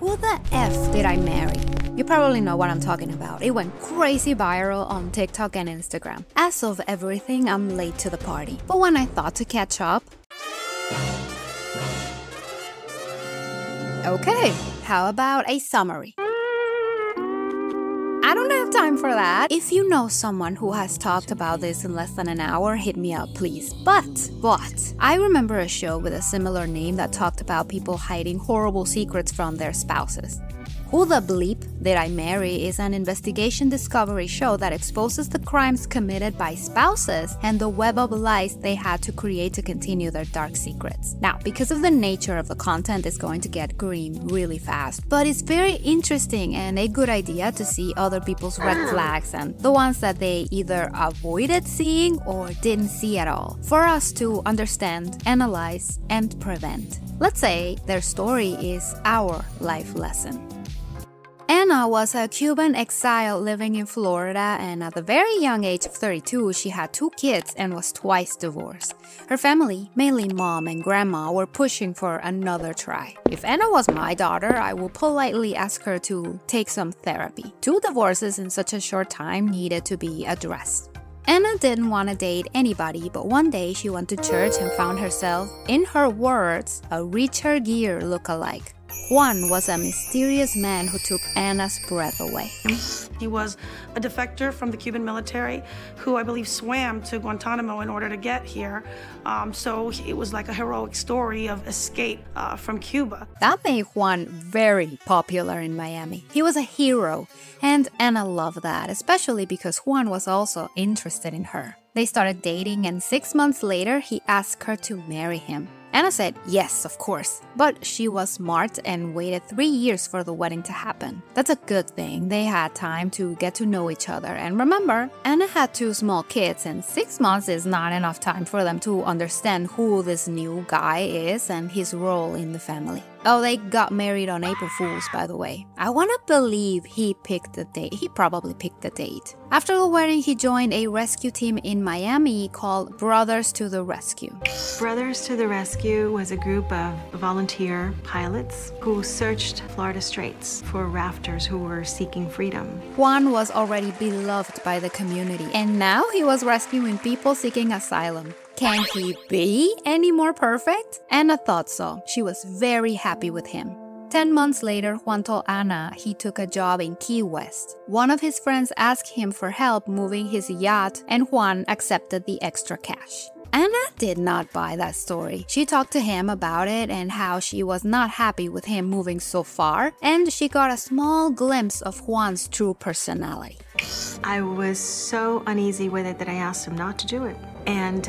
Who the F did I marry? You probably know what I'm talking about. It went crazy viral on TikTok and Instagram. As of everything, I'm late to the party. But when I thought to catch up... Okay, how about a summary? I don't have time for that. If you know someone who has talked about this in less than an hour, hit me up, please. But, I remember a show with a similar name that talked about people hiding horrible secrets from their spouses. Who the Bleep Did I Marry is an investigation discovery show that exposes the crimes committed by spouses and the web of lies they had to create to continue their dark secrets. Now, because of the nature of the content, it's going to get green really fast, but it's very interesting and a good idea to see other people's red flags and the ones that they either avoided seeing or didn't see at all, for us to understand, analyze, and prevent. Let's say their story is our life lesson. Anna was a Cuban exile living in Florida, and at the very young age of 32, she had 2 kids and was twice divorced. Her family, mainly mom and grandma, were pushing for another try. If Anna was my daughter, I would politely ask her to take some therapy. 2 divorces in such a short time needed to be addressed. Anna didn't want to date anybody, but one day she went to church and found herself, in her words, a Richard Gere look-alike. Juan was a mysterious man who took Anna's breath away. He was a defector from the Cuban military who I believe swam to Guantanamo in order to get here. So it was like a heroic story of escape from Cuba. That made Juan very popular in Miami. He was a hero, and Anna loved that, especially because Juan was also interested in her. They started dating, and 6 months later, he asked her to marry him. Anna said yes, of course, but she was smart and waited 3 years for the wedding to happen. That's a good thing. They had time to get to know each other. And remember, Anna had 2 small kids, and 6 months is not enough time for them to understand who this new guy is and his role in the family. Oh, they got married on April Fool's, by the way. I want to believe he picked the date. He probably picked the date. After the wedding, he joined a rescue team in Miami called Brothers to the Rescue. Brothers to the Rescue was a group of volunteer pilots who searched Florida Straits for rafters who were seeking freedom. Juan was already beloved by the community, and now he was rescuing people seeking asylum. Can he be any more perfect? Anna thought so. She was very happy with him. 10 months later, Juan told Anna he took a job in Key West. One of his friends asked him for help moving his yacht, and Juan accepted the extra cash. Anna did not buy that story. She talked to him about it and how she was not happy with him moving so far, and she got a small glimpse of Juan's true personality. I was so uneasy with it that I asked him not to do it. And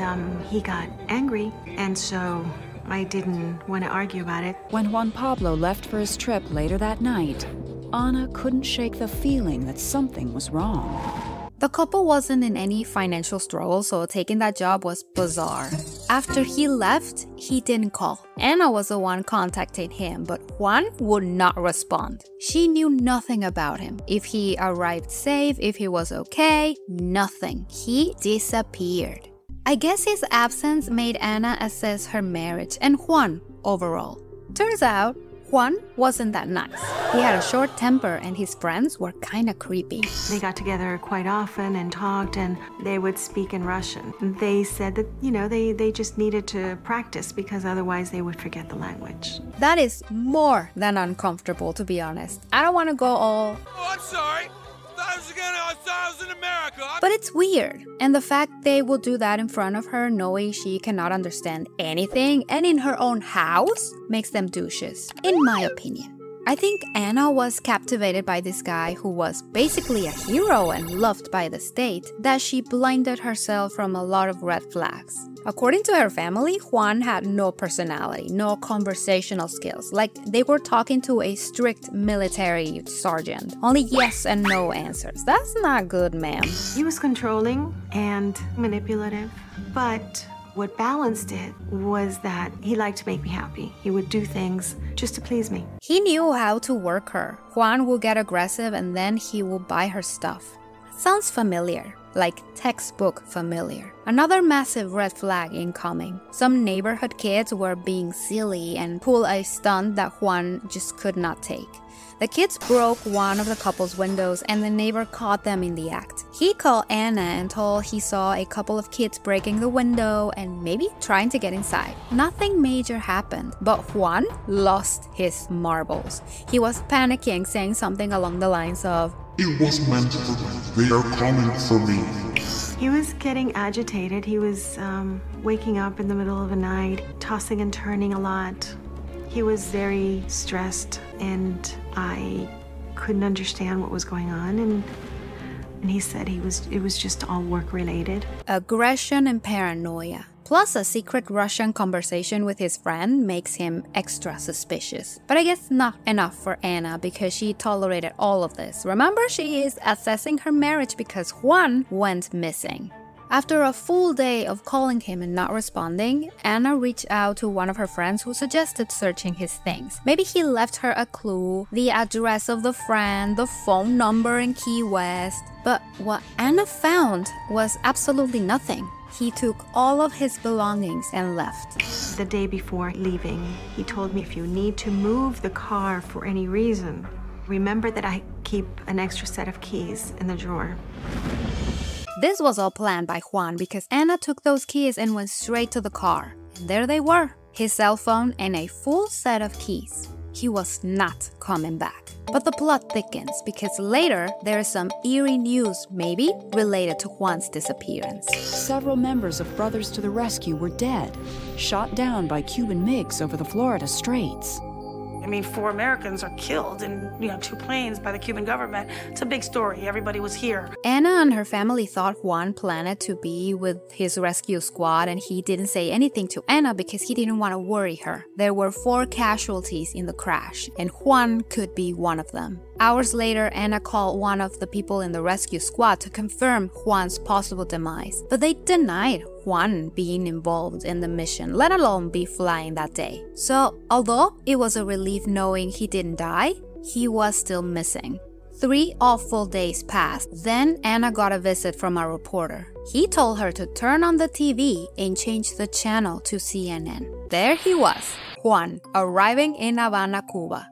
he got angry, and so I didn't want to argue about it. When Juan Pablo left for his trip later that night, Anna couldn't shake the feeling that something was wrong. The couple wasn't in any financial struggle, so taking that job was bizarre. After he left, he didn't call. Anna was the one contacting him, but Juan would not respond. She knew nothing about him. If he arrived safe, if he was okay, nothing. He disappeared. I guess his absence made Anna assess her marriage and Juan overall. Turns out, Juan wasn't that nice. He had a short temper and his friends were kinda creepy. They got together quite often and talked, and they would speak in Russian. They said that, they just needed to practice because otherwise they would forget the language. That is more than uncomfortable, to be honest. I don't want to go all... Oh, I'm sorry. I was in America. But it's weird, and the fact they will do that in front of her knowing she cannot understand anything and in her own house makes them douches, in my opinion. I think Anna was captivated by this guy who was basically a hero and loved by the state, that she blinded herself from a lot of red flags. According to her family, Juan had no personality, no conversational skills, like they were talking to a strict military sergeant. Only yes and no answers. That's not good, ma'am. He was controlling and manipulative, but what balanced it was that he liked to make me happy. He would do things just to please me. He knew how to work her. Juan would get aggressive and then he would buy her stuff. Sounds familiar. like textbook familiar. Another massive red flag incoming. Some neighborhood kids were being silly and pulled a stunt that Juan just could not take. The kids broke one of the couple's windows and the neighbor caught them in the act. He called Anna and told he saw a couple of kids breaking the window and maybe trying to get inside. Nothing major happened, but Juan lost his marbles. He was panicking, saying something along the lines of, "It was meant for me. They are coming for me." He was getting agitated. He was waking up in the middle of the night, tossing and turning a lot. He was very stressed, and I couldn't understand what was going on. And he said it was just all work-related. Aggression and paranoia. Plus, a secret Russian conversation with his friend makes him extra suspicious. But I guess not enough for Anna because she tolerated all of this. Remember, she is assessing her marriage because Juan went missing. After a full day of calling him and not responding, Anna reached out to one of her friends who suggested searching his things. Maybe he left her a clue, the address of the friend, the phone number in Key West. But what Anna found was absolutely nothing. He took all of his belongings and left. The day before leaving, he told me, if you need to move the car for any reason, remember that I keep an extra set of keys in the drawer. This was all planned by Juan because Anna took those keys and went straight to the car. And there they were, his cell phone and a full set of keys. He was not coming back. But the plot thickens because later there is some eerie news, maybe related to Juan's disappearance. Several members of Brothers to the Rescue were dead, shot down by Cuban MiGs over the Florida Straits. I mean, 4 Americans are killed in, 2 planes by the Cuban government. It's a big story. Everybody was here. Anna and her family thought Juan planned to be with his rescue squad, and he didn't say anything to Anna because he didn't want to worry her. There were 4 casualties in the crash, and Juan could be one of them. Hours later, Anna called one of the people in the rescue squad to confirm Juan's possible demise, but they denied Juan being involved in the mission, let alone be flying that day. So, although it was a relief knowing he didn't die, he was still missing. 3 awful days passed. Then Anna got a visit from a reporter. He told her to turn on the TV and change the channel to CNN. There he was, Juan, arriving in Havana, Cuba.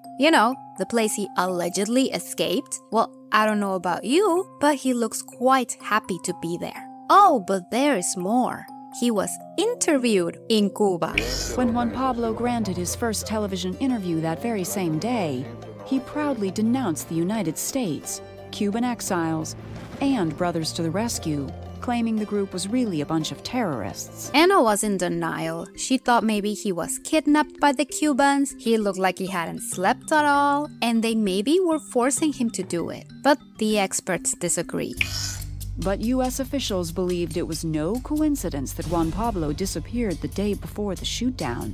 The place he allegedly escaped. Well, I don't know about you, but he looks quite happy to be there. Oh, but there is more. He was interviewed in Cuba. When Juan Pablo granted his first television interview that very same day, he proudly denounced the United States, Cuban exiles, and Brothers to the Rescue, claiming the group was really a bunch of terrorists. Anna was in denial. She thought maybe he was kidnapped by the Cubans, he looked like he hadn't slept at all, and they maybe were forcing him to do it. But the experts disagreed. But U.S. officials believed it was no coincidence that Juan Pablo disappeared the day before the shootdown.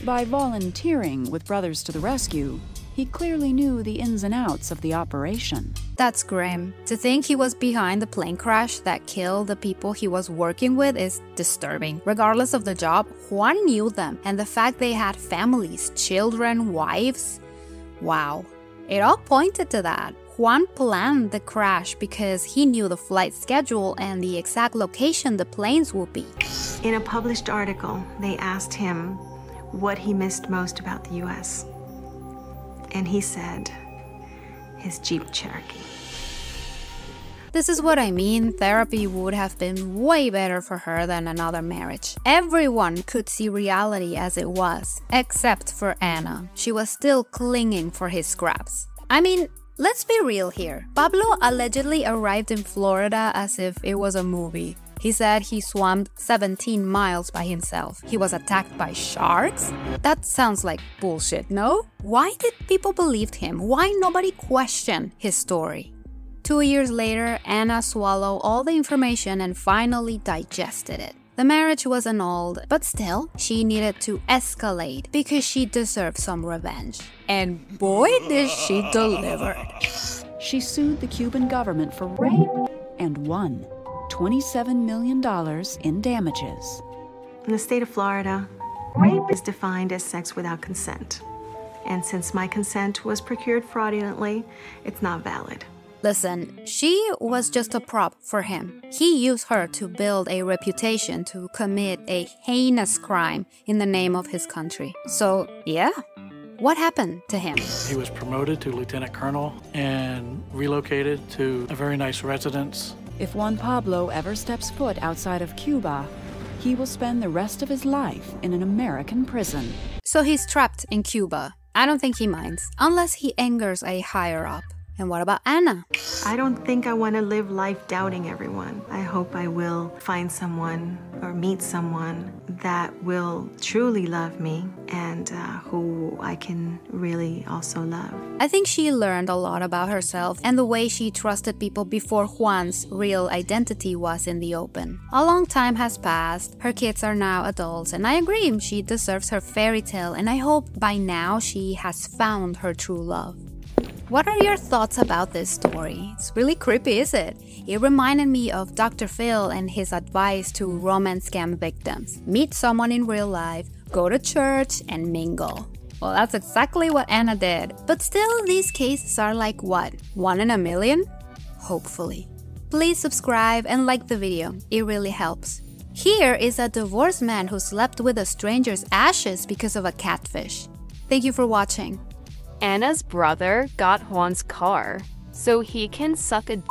By volunteering with Brothers to the Rescue, he clearly knew the ins and outs of the operation. That's grim. To think he was behind the plane crash that killed the people he was working with is disturbing. Regardless of the job, Juan knew them, and the fact they had families, children, wives. Wow. It all pointed to that. Juan planned the crash because he knew the flight schedule and the exact location the planes would be. In a published article, they asked him what he missed most about the U.S. And he said, his Jeep Cherokee. This is what I mean. Therapy would have been way better for her than another marriage. Everyone could see reality as it was, except for Anna. She was still clinging for his scraps. I mean, let's be real here. Pablo allegedly arrived in Florida as if it was a movie. He said he swam 17 miles by himself. He was attacked by sharks? That sounds like bullshit, no? Why did people believe him? Why nobody questioned his story? 2 years later, Anna swallowed all the information and finally digested it. The marriage was annulled, but still, she needed to escalate because she deserved some revenge. And boy, did she deliver. She sued the Cuban government for rape and won $27 million in damages. In the state of Florida, rape is defined as sex without consent. And since my consent was procured fraudulently, it's not valid. Listen, she was just a prop for him. He used her to build a reputation to commit a heinous crime in the name of his country. So, yeah. What happened to him? He was promoted to lieutenant colonel and relocated to a very nice residence. If Juan Pablo ever steps foot outside of Cuba, he will spend the rest of his life in an American prison. So he's trapped in Cuba. I don't think he minds, unless he angers a higher up. And what about Anna? I don't think I want to live life doubting everyone. I hope I will find someone or meet someone that will truly love me and who I can really also love. I think she learned a lot about herself and the way she trusted people before Juan's real identity was in the open. A long time has passed, her kids are now adults, and I agree, she deserves her fairy tale, and I hope by now she has found her true love. What are your thoughts about this story? It's really creepy, is it? It reminded me of Dr. Phil and his advice to romance scam victims. Meet someone in real life, go to church, and mingle. Well, that's exactly what Anna did. But still, these cases are like what? 1 in a million? Hopefully. Please subscribe and like the video. It really helps. Here is a divorced man who slept with a stranger's ashes because of a catfish. Thank you for watching. Anna's brother got Juan's car so he can suck a